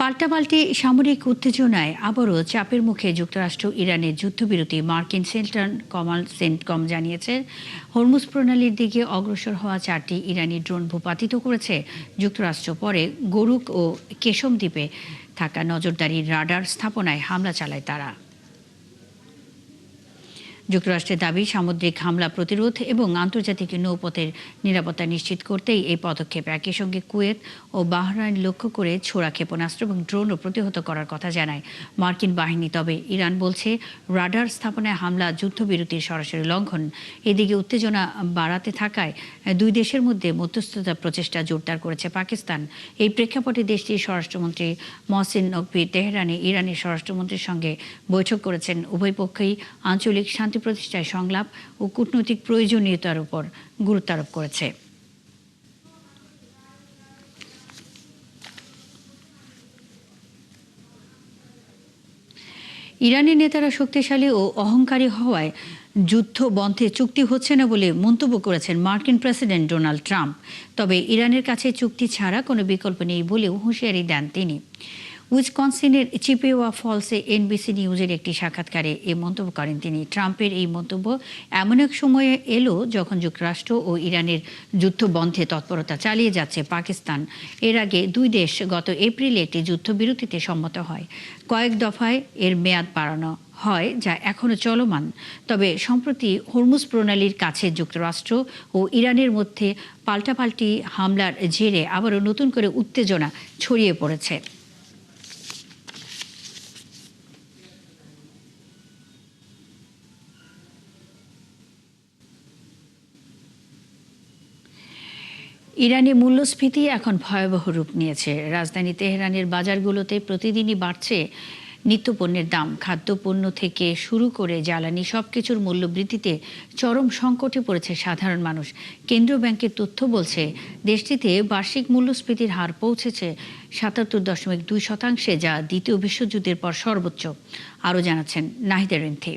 পাল্টাপাল্টি সামরিক উত্তেজনায় আবারও চাপের মুখে যুক্তরাষ্ট্র ইরানের যুদ্ধবিরতি। মার্কিন সেন্ট্রাল কমান্ড সেন্টকম জানিয়েছে, হরমুজ প্রণালীর দিকে অগ্রসর হওয়া 4টি ইরানি ড্রোন ভূপাতিত করেছে যুক্তরাষ্ট্র। পরে গরুক ও কেশম দ্বীপে থাকা নজরদারি রাডার স্থাপনায় হামলা চালায় তারা। যুক্তরাষ্ট্রের দাবি, সামুদ্রিক হামলা প্রতিরোধ এবং আন্তর্জাতিক নৌপথের নিরাপত্তা নিশ্চিত করতেই এই পদক্ষেপ। একই সঙ্গে কুয়েত ও বাহরাইন লক্ষ্য করে ছোড়া ক্ষেপণাস্ত্র এবং ড্রোনও প্রতিহত করার কথা জানায় মার্কিন বাহিনী। তবে ইরান বলছে, রাডার স্থাপনায় হামলা যুদ্ধবিরতির সরাসরি লঙ্ঘন। এদিকে উত্তেজনা বাড়াতে থাকায় দুই দেশের মধ্যে মধ্যস্থতা প্রচেষ্টা জোরদার করেছে পাকিস্তান। এই প্রেক্ষাপটে দেশটির স্বরাষ্ট্রমন্ত্রী মহসিন নকভি তেহরানে ইরানের স্বরাষ্ট্রমন্ত্রীর সঙ্গে বৈঠক করেছেন। উভয় পক্ষই আঞ্চলিক শান্তি প্রতিষ্ঠায় সংলাপ ও কূটনৈতিক প্রয়োজনীয়তার উপর গুরুত্ব আরোপ করেছে। ইরানের নেতারা শক্তিশালী ও অহংকারী হওয়ায় যুদ্ধ বন্ধে চুক্তি হচ্ছে না বলে মন্তব্য করেছেন মার্কিন প্রেসিডেন্ট ডোনাল্ড ট্রাম্প। তবে ইরানের কাছে চুক্তি ছাড়া কোনো বিকল্প নেই বলেও হুঁশিয়ারি দেন তিনি। উইসকনসিনের চিপেওয়া ফলসে এনবিসি নিউজের একটি সাক্ষাৎকারে এই মন্তব্য করেন তিনি। ট্রাম্পের এই মন্তব্য এমন এক সময়ে এলো যখন যুক্তরাষ্ট্র ও ইরানের যুদ্ধ বন্ধে তৎপরতা চালিয়ে যাচ্ছে পাকিস্তান। এর আগে দুই দেশ গত এপ্রিলে একটি যুদ্ধবিরতিতে সম্মত হয়। কয়েক দফায় এর মেয়াদ বাড়ানো হয়, যা এখনও চলমান। তবে সম্প্রতি হরমুজ প্রণালীর কাছে যুক্তরাষ্ট্র ও ইরানের মধ্যে পাল্টাপাল্টি হামলার জেরে আবারও নতুন করে উত্তেজনা ছড়িয়ে পড়েছে। ইরানে মূল্যস্ফীতি এখন ভয়াবহ রূপ নিয়েছে। রাজধানী তেহরানের বাজারগুলোতে প্রতিদিনই বাড়ছে নিত্যপণ্যের দাম। খাদ্যপণ্য থেকে শুরু করে জ্বালানি সবকিছুর মূল্য বৃদ্ধিতে চরম সংকটে পড়েছে সাধারণ মানুষ। কেন্দ্রীয় ব্যাংকের তথ্য বলছে, দেশটিতে বার্ষিক মূল্যস্ফীতির হার পৌঁছেছে 77.2%, যা দ্বিতীয় বিশ্বযুদ্ধের পর সর্বোচ্চ। আরও জানাচ্ছেন নাহিদা রিন্থি।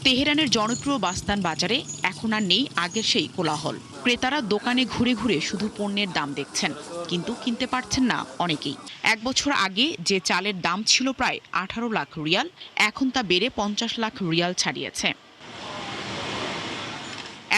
তেহরানের জনপ্রিয় বাস্তান বাজারে এখন আর নেই আগের সেই কোলাহল। ক্রেতারা দোকানে ঘুরে ঘুরে শুধু পণ্যের দাম দেখছেন, কিন্তু কিনতে পারছেন না অনেকেই। এক বছর আগে যে চালের দাম ছিল প্রায় 18 লাখ রিয়াল, এখন তা বেড়ে 50 লাখ রিয়াল ছাড়িয়েছে।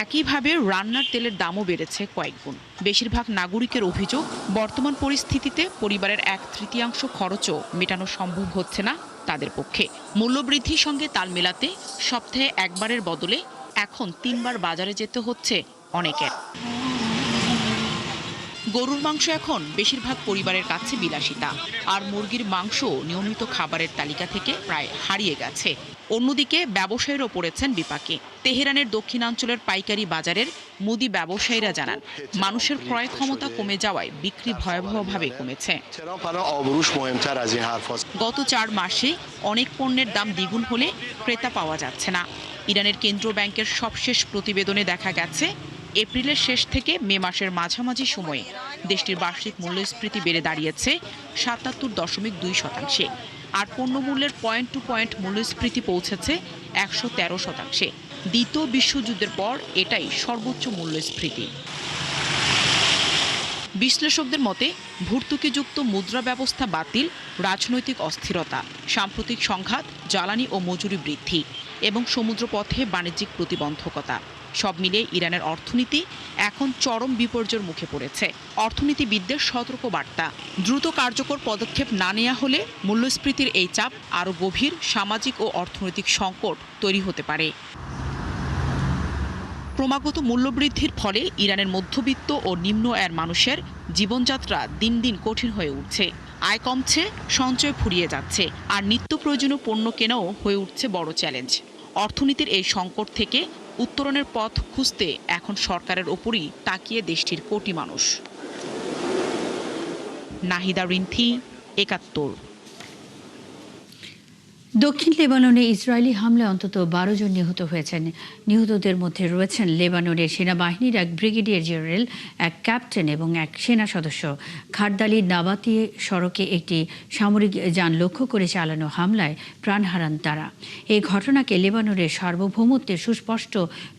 একইভাবে রান্নার তেলের দামও বেড়েছে কয়েক গুণ। বেশিরভাগ নাগরিকের অভিযোগ, বর্তমান পরিস্থিতিতে পরিবারের 1/3 খরচও মেটানো সম্ভব হচ্ছে না তাদের পক্ষে। মূল্যবৃদ্ধির সঙ্গে তাল মেলাতে সপ্তাহে একবারের বদলে এখন 3 বার বাজারে যেতে হচ্ছে অনেকের। গরুর মাংস এখন বেশিরভাগ পরিবারের কাছে বিলাসিতা, আর মুরগির মাংস নিয়মিত খাবারের তালিকা থেকে প্রায় হারিয়ে গেছে। অন্যদিকে ব্যবসায়ীরাও পড়েছেন বিপাকে। তেহরানের দক্ষিণাঞ্চলের পাইকারি বাজারের মুদি ব্যবসায়ীরা জানান, মানুষের ক্রয় ক্ষমতা কমে যাওয়ায় বিক্রি ভয়াবহভাবে কমেছে। গত 4 মাসে অনেক পণ্যের দাম দ্বিগুণ হলে ক্রেতা পাওয়া যাচ্ছে না। ইরানের কেন্দ্রীয় ব্যাংকের সবশেষ প্রতিবেদনে দেখা গেছে, এপ্রিলের শেষ থেকে মে মাসের মাঝামাঝি সময়ে দেশটির বার্ষিক মূল্যস্ফীতি বেড়ে দাঁড়িয়েছে 77.2%, আর পণ্যমূল্যের পয়েন্ট টু পয়েন্ট মূল্যস্ফীতি পৌঁছেছে 113%। দ্বিতীয় বিশ্বযুদ্ধের পর এটাই সর্বোচ্চ মূল্যস্ফীতি। বিশ্লেষকদের মতে, ভর্তুকিযুক্ত মুদ্রা ব্যবস্থা বাতিল, রাজনৈতিক অস্থিরতা, সাম্প্রতিক সংঘাত, জ্বালানি ও মজুরি বৃদ্ধি এবং সমুদ্রপথে বাণিজ্যিক প্রতিবন্ধকতা সব মিলিয়ে ইরানের অর্থনীতি এখন চরম বিপর্যয়ের মুখে পড়েছে। অর্থনীতিবিদদের সতর্ক বার্তা, দ্রুত কার্যকর পদক্ষেপ না নেওয়া হলে মূল্যস্ফীতির এই চাপ আরও গভীর সামাজিক ও অর্থনৈতিক সংকট তৈরি হতে পারে। ক্রমাগত মূল্যবৃদ্ধির ফলে ইরানের মধ্যবিত্ত ও নিম্ন আয়ের মানুষের জীবনযাত্রা দিন দিন কঠিন হয়ে উঠছে। আয় কমছে, সঞ্চয় ফুরিয়ে যাচ্ছে, আর নিত্য প্রয়োজনীয় পণ্য কেনাও হয়ে উঠছে বড় চ্যালেঞ্জ। অর্থনীতির এই সংকট থেকে উত্তরণের পথ খুঁজতে এখন সরকারের ওপরই তাকিয়ে দেশটির কোটি মানুষ। নাহিদা রিন্থি, ৭১। দক্ষিণ লেবাননে ইসরায়েলি হামলায় অন্তত 12 জন নিহত হয়েছেন। নিহতদের মধ্যে রয়েছেন লেবাননের সেনাবাহিনীর এক ব্রিগেডিয়ার জেনারেল, এক ক্যাপ্টেন এবং এক সেনা সদস্য। খারদালি নাবাতি সড়কে একটি সামরিক যান লক্ষ্য করে চালানো হামলায় প্রাণ হারান তারা। এই ঘটনাকে লেবাননের সার্বভৌমত্বের সুস্পষ্ট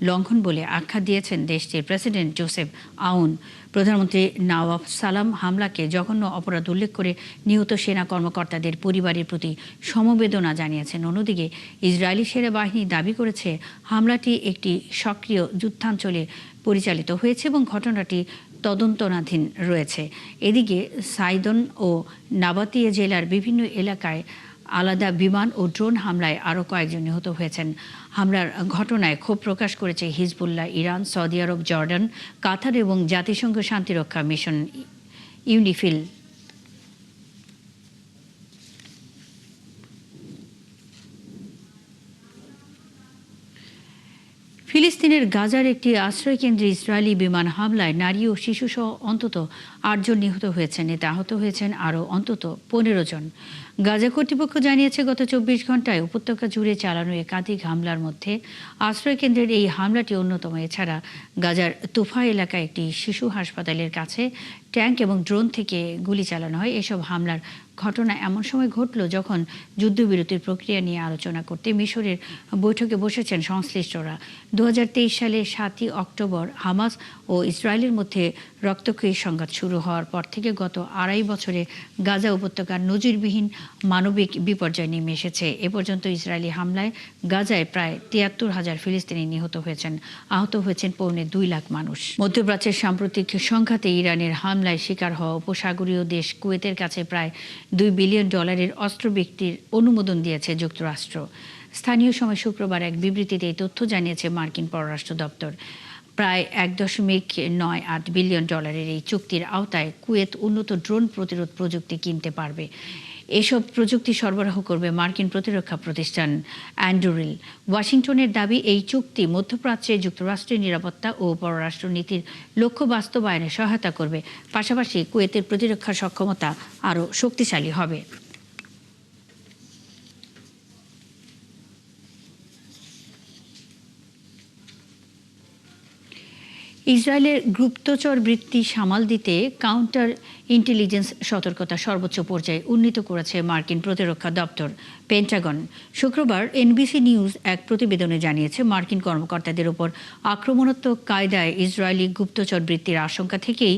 লঙ্ঘন বলে আখ্যা দিয়েছেন দেশটির প্রেসিডেন্ট জোসেফ আউন। প্রধানমন্ত্রী নওয়াব সালাম হামলাকে জঘন্য অপরাধ উল্লেখ করে নিহত সেনা কর্মকর্তাদের পরিবারের প্রতি সমবেদনা জানিয়েছেন। অন্যদিকে ইসরায়েলি সেনাবাহিনী দাবি করেছে হামলাটি একটি সক্রিয় যুদ্ধাঞ্চলে পরিচালিত হয়েছে এবং ঘটনাটি তদন্তনাধীন রয়েছে। এদিকে সাইদন ও নাবাতিয়া জেলার বিভিন্ন এলাকায় আলাদা বিমান ও ড্রোন হামলায় আরও কয়েকজন নিহত হয়েছেন। হামলার ঘটনায় ক্ষোভ প্রকাশ করেছে হিজবুল্লাহ, ইরান, সৌদি আরব, জর্ডান, কাতার এবং জাতিসংঘ শান্তিরক্ষা মিশন ইউনিফিল। ফিলিস্তিনের গাজার একটি আশ্রয়কেন্দ্রে ইসরায়েলি বিমান হামলায় নারী ও শিশুসহ অন্তত ৮ জন নিহত হয়েছেন। এতে আহত হয়েছেন আরও অন্তত ১৫ জন। গাজা কর্তৃপক্ষ জানিয়েছে গত ২৪ ঘন্টায় উপত্যকা জুড়ে চালানো একাধিক হামলার মধ্যে আশ্রয়কেন্দ্রের এই হামলাটি অন্যতম। এছাড়া গাজার তুফা এলাকায় একটি শিশু হাসপাতালের কাছে ট্যাঙ্ক এবং ড্রোন থেকে গুলি চালানো হয়। এসব হামলার ঘটনা এমন সময় ঘটল যখন যুদ্ধবিরতির প্রক্রিয়া নিয়ে আলোচনা করতে মিশরের বৈঠকে বসেছেন সংশ্লিষ্টরা। ২০২৩ সালে ৭ই অক্টোবর হামাস ও ইসরায়েলের মধ্যে রক্তক্ষয়ী সংঘাত শুরু হওয়ার পর থেকে গত ২.৫ বছরে গাজা উপত্যকার নজিরবিহীন মানবিক বিপর্যয় নেমে এসেছে। এ পর্যন্ত ইসরায়েলি হামলায় গাজায় প্রায় ৭৩,০০০ ফিলিস্তিনি নিহত হয়েছেন, আহত হয়েছেন ২.৫ লাখ মানুষ। মধ্যপ্রাচ্যের সাম্প্রতিক সংঘাতে ইরানের হামলায় শিকার হওয়া উপসাগরীয় দেশ কুয়েতের কাছে প্রায় $2 বিলিয়ন অস্ত্র বিক্রির অনুমোদন দিয়েছে যুক্তরাষ্ট্র। স্থানীয় সময় শুক্রবার এক বিবৃতিতে এই তথ্য জানিয়েছে মার্কিন পররাষ্ট্র দপ্তর। প্রায় $1.98 বিলিয়ন এই চুক্তির আওতায় কুয়েত উন্নত ড্রোন প্রতিরোধ প্রযুক্তি কিনতে পারবে। এসব প্রযুক্তি সরবরাহ করবে মার্কিন প্রতিরক্ষা প্রতিষ্ঠান অ্যান্ডুরিল। ওয়াশিংটনের দাবি, এই চুক্তি মধ্যপ্রাচ্যে যুক্তরাষ্ট্রের নিরাপত্তা ও পররাষ্ট্র নীতির লক্ষ্য বাস্তবায়নে সহায়তা করবে, পাশাপাশি কুয়েতের প্রতিরক্ষা সক্ষমতা আরও শক্তিশালী হবে। ইসরায়েলের গুপ্তচর বৃত্তি সামাল দিতে কাউন্টার ইন্টেলিজেন্স সতর্কতা সর্বোচ্চ পর্যায়ে উন্নীত করেছে মার্কিন প্রতিরক্ষা দপ্তর পেন্টাগন। শুক্রবার এনবিসি নিউজ এক প্রতিবেদনে জানিয়েছে, মার্কিন কর্মকর্তাদের ওপর আক্রমণাত্মক কায়দায় ইসরায়েলি গুপ্তচর বৃত্তির আশঙ্কা থেকেই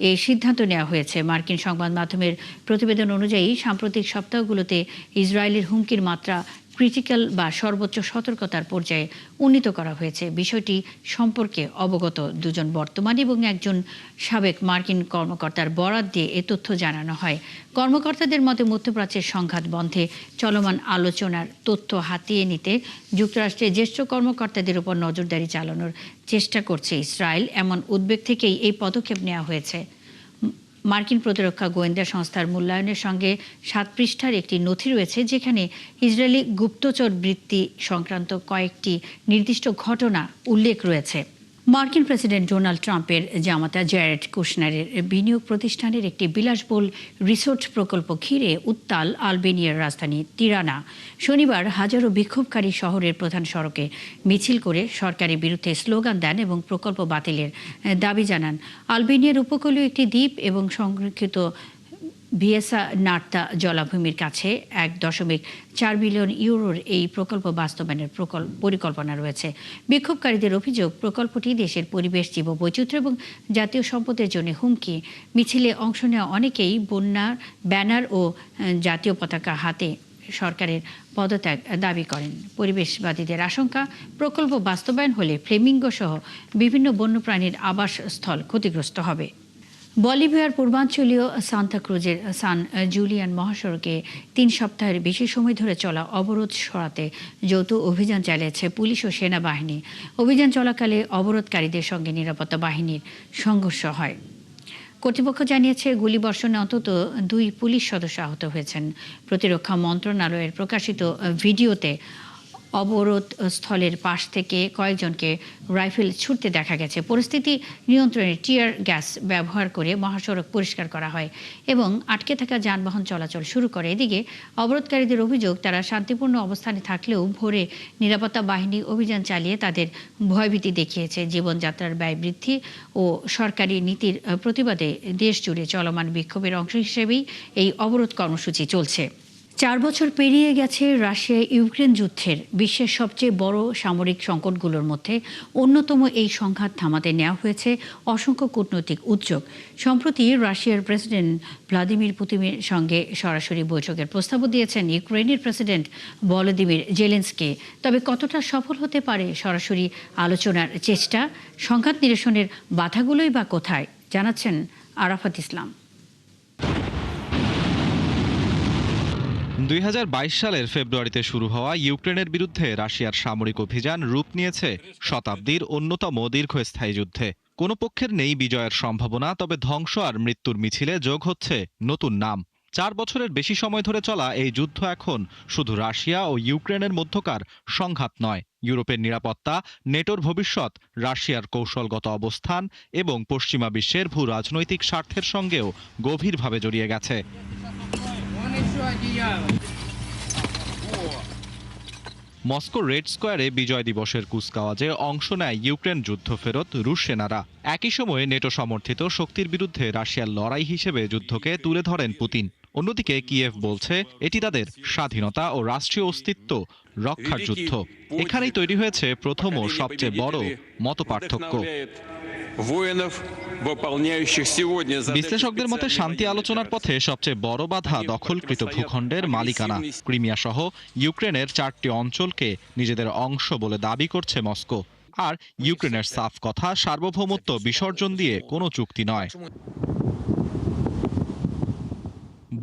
এই সিদ্ধান্ত নেওয়া হয়েছে। মার্কিন সংবাদ মাধ্যমের প্রতিবেদন অনুযায়ী সাম্প্রতিক সপ্তাহগুলোতে ইসরায়েলের হুমকির মাত্রা ক্রিটিক্যাল বা সর্বোচ্চ সতর্কতার পর্যায়ে উন্নীত করা হয়েছে। বিষয়টি সম্পর্কে অবগত 2 জন বর্তমান এবং 1 জন সাবেক মার্কিন কর্মকর্তার বরাত দিয়ে এ তথ্য জানানো হয়। কর্মকর্তাদের মতে মধ্যপ্রাচ্যের সংঘাত বন্ধে চলমান আলোচনার তথ্য হাতিয়ে নিতে যুক্তরাষ্ট্রের জ্যেষ্ঠ কর্মকর্তাদের উপর নজরদারি চালানোর চেষ্টা করছে ইসরায়েল। এমন উদ্বেগ থেকেই এই পদক্ষেপ নেওয়া হয়েছে। মার্কিন প্রতিরক্ষা গোয়েন্দা সংস্থার মূল্যায়নের সঙ্গে 7 পৃষ্ঠার একটি নথি রয়েছে, যেখানে ইসরায়েলি গুপ্তচর বৃত্তি সংক্রান্ত কয়েকটি নির্দিষ্ট ঘটনা উল্লেখ রয়েছে। মার্কিন প্রেসিডেন্ট ডোনাল্ড ট্রাম্পের জামাতা জ্যারেড কুশনারের বিনিয়োগ প্রতিষ্ঠানের একটি বিলাসবহুল রিসোর্ট প্রকল্প ঘিরে উত্তাল আলবেনিয়ার রাজধানী তিরানা। শনিবার হাজারো বিক্ষোভকারী শহরের প্রধান সড়কে মিছিল করে সরকারের বিরুদ্ধে স্লোগান দেন এবং প্রকল্প বাতিলের দাবি জানান। আলবেনিয়ার উপকূলীয় একটি দ্বীপ এবং সংরক্ষিত ভিয়েসা নার্তা জলাভূমির কাছে €1.4 বিলিয়ন এই প্রকল্প বাস্তবায়নের পরিকল্পনা রয়েছে। বিক্ষোভকারীদের অভিযোগ, প্রকল্পটি দেশের পরিবেশ, জীববৈচিত্র্য এবং জাতীয় সম্পদের জন্য হুমকি। মিছিলে অংশ নেওয়া অনেকেই বন্যার ব্যানার ও জাতীয় পতাকা হাতে সরকারের পদত্যাগ দাবি করেন। পরিবেশবাদীদের আশঙ্কা, প্রকল্প বাস্তবায়ন হলে ফ্লেমিঙ্গো সহ বিভিন্ন বন্যপ্রাণীর আবাসস্থল ক্ষতিগ্রস্ত হবে। বলিভিয়ার পূর্বাঞ্চলীয় সান্তা ক্রুজের সান জুলিয়ান মহাসড়কে 3 সপ্তাহের বেশি সময় ধরে চলা অবরোধ সরাতে যৌথ অভিযান চালিয়েছে পুলিশ ও সেনাবাহিনী। অভিযান চলাকালে অবরোধকারীদের সঙ্গে নিরাপত্তা বাহিনীর সংঘর্ষ হয়। কর্তৃপক্ষ জানিয়েছে, গুলিবর্ষণে অন্তত 2 পুলিশ সদস্য আহত হয়েছেন। প্রতিরক্ষা মন্ত্রণালয়ের প্রকাশিত ভিডিওতে অবরোধ স্থলের পাশ থেকে কয়েকজনকে রাইফেল ছুটতে দেখা গেছে। পরিস্থিতি নিয়ন্ত্রণে টিয়ার গ্যাস ব্যবহার করে মহাসড়ক পরিষ্কার করা হয় এবং আটকে থাকা যানবাহন চলাচল শুরু করে। এদিকে অবরোধকারীদের অভিযোগ, তারা শান্তিপূর্ণ অবস্থানে থাকলেও ভোরে নিরাপত্তা বাহিনী অভিযান চালিয়ে তাদের ভয়ভীতি দেখিয়েছে। জীবনযাত্রার ব্যয় বৃদ্ধি ও সরকারি নীতির প্রতিবাদে দেশ জুড়ে চলমান বিক্ষোভের অংশ হিসেবেই এই অবরোধ কর্মসূচি চলছে। 4 বছর পেরিয়ে গেছে রাশিয়া ইউক্রেন যুদ্ধের। বিশ্বের সবচেয়ে বড় সামরিক সংকটগুলোর মধ্যে অন্যতম এই সংঘাত থামাতে নেওয়া হয়েছে অসংখ্য কূটনৈতিক উদ্যোগ। সম্প্রতি রাশিয়ার প্রেসিডেন্ট ভ্লাদিমির পুতিনের সঙ্গে সরাসরি বৈঠকের প্রস্তাবও দিয়েছেন ইউক্রেনের প্রেসিডেন্ট ভলোদিমির জেলেনস্কি। তবে কতটা সফল হতে পারে সরাসরি আলোচনার চেষ্টা? সংঘাত নিরসনের বাধাগুলোই বা কোথায়, জানাচ্ছেন আরাফাত ইসলাম। 2022 সালের ফেব্রুয়ারিতে শুরু হওয়া ইউক্রেনের বিরুদ্ধে রাশিয়ার সামরিক অভিযান রূপ নিয়েছে শতাব্দীর অন্যতম দীর্ঘস্থায়ী যুদ্ধে। কোনো পক্ষের নেই বিজয়ের সম্ভাবনা, তবে ধ্বংস আর মৃত্যুর মিছিলে যোগ হচ্ছে নতুন নাম। 4 বছরের বেশি সময় ধরে চলা এই যুদ্ধ এখন শুধু রাশিয়া ও ইউক্রেনের মধ্যকার সংঘাত নয়, ইউরোপের নিরাপত্তা, নেটোর ভবিষ্যৎ, রাশিয়ার কৌশলগত অবস্থান এবং পশ্চিমা বিশ্বের ভূ রাজনৈতিক স্বার্থের সঙ্গেও গভীরভাবে জড়িয়ে গেছে। মস্কো রেড স্কোয়ারে বিজয় দিবসের কুচকাওয়াজে অংশ নেয় ইউক্রেন যুদ্ধফেরত রুশ সেনারা। একই সময়ে নেটো সমর্থিত শক্তির বিরুদ্ধে রাশিয়ার লড়াই হিসেবে যুদ্ধকে তুলে ধরেন পুতিন। অন্যদিকে কিয়েভ বলছে এটি তাদের স্বাধীনতা ও রাষ্ট্রীয় অস্তিত্ব রক্ষার যুদ্ধ। এখানেই তৈরি হয়েছে প্রথম ও সবচেয়ে বড় মতপার্থক্য। বিশ্লেষকদের মতে শান্তি আলোচনার পথে সবচেয়ে বড় বাধা দখলকৃত ভূখণ্ডের মালিকানা। ক্রিমিয়া সহ ইউক্রেনের 4টি অঞ্চলকে নিজেদের অংশ বলে দাবি করছে মস্কো। আর ইউক্রেনের সাফ কথা, সার্বভৌমত্ব বিসর্জন দিয়ে কোনো চুক্তি নয়।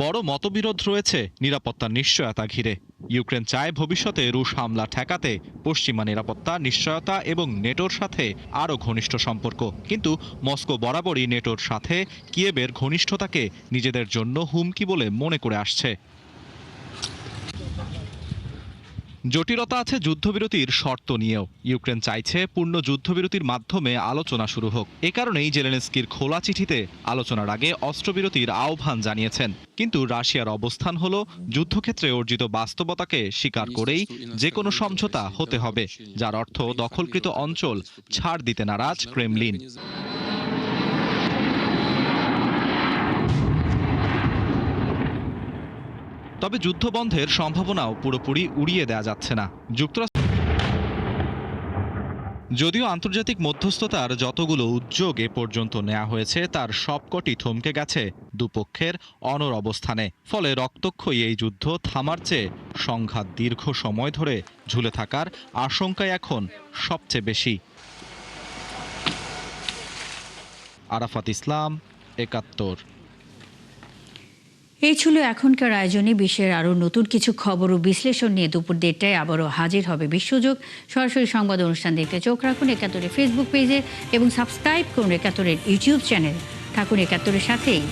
বড় মতবিরোধ রয়েছে নিরাপত্তার নিশ্চয়তা ঘিরে। ইউক্রেন চায় ভবিষ্যতে রুশ হামলা ঠেকাতে পশ্চিমা নিরাপত্তা নিশ্চয়তা এবং নেটোর সাথে আরও ঘনিষ্ঠ সম্পর্ক। কিন্তু মস্কো বরাবরই নেটোর সাথে কিয়েভের ঘনিষ্ঠতাকে নিজেদের জন্য হুমকি বলে মনে করে আসছে। জটিলতা আছে যুদ্ধবিরতির শর্ত নিয়েও। ইউক্রেন চাইছে পূর্ণ যুদ্ধবিরতির মাধ্যমে আলোচনা শুরু হোক। এ কারণেই জেলেনস্কির খোলা চিঠিতে আলোচনার আগে অস্ত্রবিরতির আহ্বান জানিয়েছেন। কিন্তু রাশিয়ার অবস্থান হলো যুদ্ধক্ষেত্রে অর্জিত বাস্তবতাকে স্বীকার করেই যে কোনো সমঝোতা হতে হবে, যার অর্থ দখলকৃত অঞ্চল ছাড় দিতে নারাজ ক্রেমলিন। তবে যুদ্ধ বন্ধের সম্ভাবনাও পুরোপুরি উড়িয়ে দেওয়া যাচ্ছে না। যদিও আন্তর্জাতিক মধ্যস্থতার যতগুলো উদ্যোগ এ পর্যন্ত নেওয়া হয়েছে তার সবকটি থমকে গেছে দুপক্ষের অনড় অবস্থানে। ফলে রক্তক্ষয়ী এই যুদ্ধ থামার চেয়ে সংঘাত দীর্ঘ সময় ধরে ঝুলে থাকার আশঙ্কাই এখন সবচেয়ে বেশি। আরাফাত ইসলাম, ৭১। এই ছিল এখনকার আয়োজনে। বিশ্বের আরও নতুন কিছু খবর ও বিশ্লেষণ নিয়ে দুপুর 1টায় আবারও হাজির হবে বিশ্বযোগ। সরাসরি সংবাদ অনুষ্ঠান দেখতে চোখ রাখুন ৭১-এর ফেসবুক পেজে এবং সাবস্ক্রাইব করুন ৭১-এর ইউটিউব চ্যানেল। থাকুন ৭১-এর সাথেই।